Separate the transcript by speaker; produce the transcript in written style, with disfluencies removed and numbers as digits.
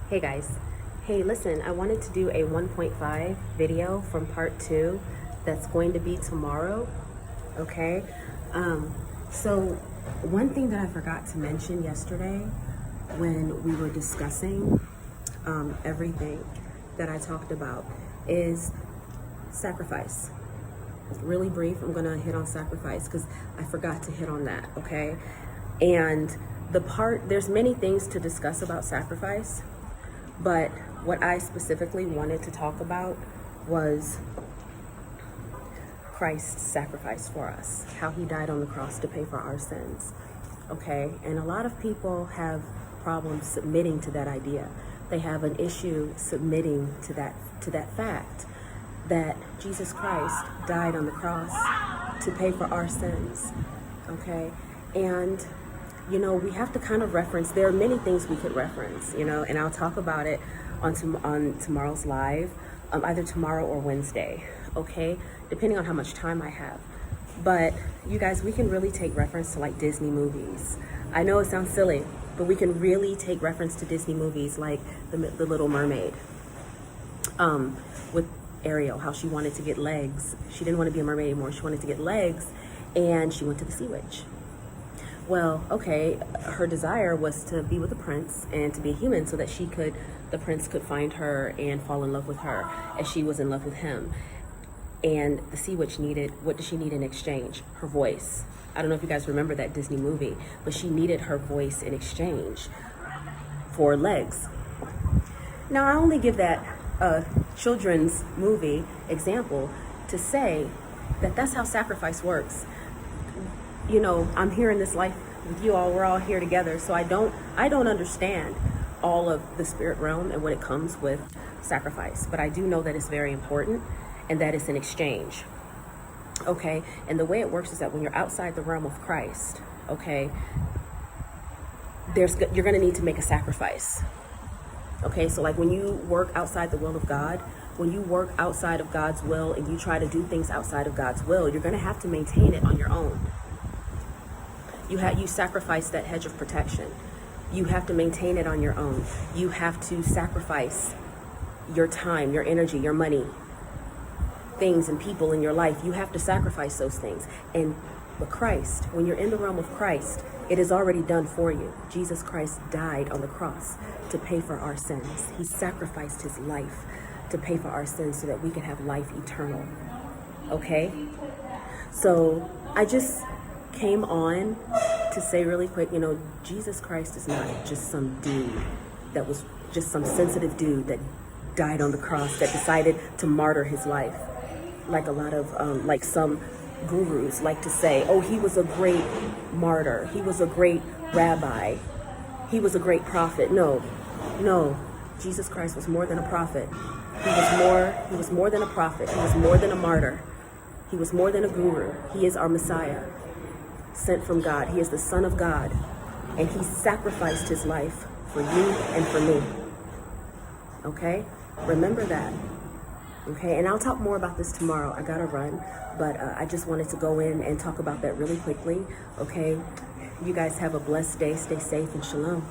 Speaker 1: Hey guys. Hey, listen, I wanted to do a 1.5 video from part 2 that's going to be tomorrow. Okay? So one thing that I forgot to mention yesterday when we were discussing everything that I talked about is sacrifice. Really brief, I'm gonna hit on sacrifice because I forgot to hit on that, okay? And there's many things to discuss about sacrifice, but what I specifically wanted to talk about was Christ's sacrifice for us, how he died on the cross to pay for our sins, okay? And a lot of people have problems submitting to that idea. They have an issue submitting to that fact that Jesus Christ died on the cross to pay for our sins, okay? And you know, we have to kind of reference, there are many things we could reference, you know, and I'll talk about it on tomorrow's live, either tomorrow or Wednesday, okay? Depending on how much time I have. But you guys, we can really take reference to like Disney movies. I know it sounds silly, but we can really take reference to Disney movies like The Little Mermaid, with Ariel, how she wanted to get legs. She didn't want to be a mermaid anymore. She wanted to get legs, and she went to the Sea Witch. Well, okay, her desire was to be with the prince and to be a human so that the prince could find her and fall in love with her as she was in love with him. And the Sea Witch what did she need in exchange? Her voice. I don't know if you guys remember that Disney movie, but she needed her voice in exchange for legs. Now, I only give that children's movie example to say that that's how sacrifice works. You know, I'm here in this life with you all. We're all here together. So I don't understand all of the spirit realm and what it comes with sacrifice. But I do know that it's very important and that it's an exchange. Okay. And the way it works is that when you're outside the realm of Christ, okay, you're going to need to make a sacrifice. Okay. So like when you work outside the will of God, when you work outside of God's will and you try to do things outside of God's will, you're going to have to maintain it on your own. You sacrifice that hedge of protection. You have to maintain it on your own. You have to sacrifice your time, your energy, your money, things and people in your life. You have to sacrifice those things. But Christ, when you're in the realm of Christ, it is already done for you. Jesus Christ died on the cross to pay for our sins. He sacrificed his life to pay for our sins so that we can have life eternal. Okay? So I just came on to say really quick, you know, Jesus Christ is not just some dude that was just some sensitive dude that died on the cross that decided to martyr his life. Like a lot of, like some gurus like to say, oh, he was a great martyr. He was a great rabbi. He was a great prophet. No, Jesus Christ was more than a prophet. He was more than a prophet. He was more than a martyr. He was more than a guru. He is our Messiah, sent from God. He is the Son of God, and he sacrificed his life for you and for me. Okay? Remember that. Okay? And I'll talk more about this tomorrow. I gotta run, but I just wanted to go in and talk about that really quickly. Okay? You guys have a blessed day. Stay safe and shalom.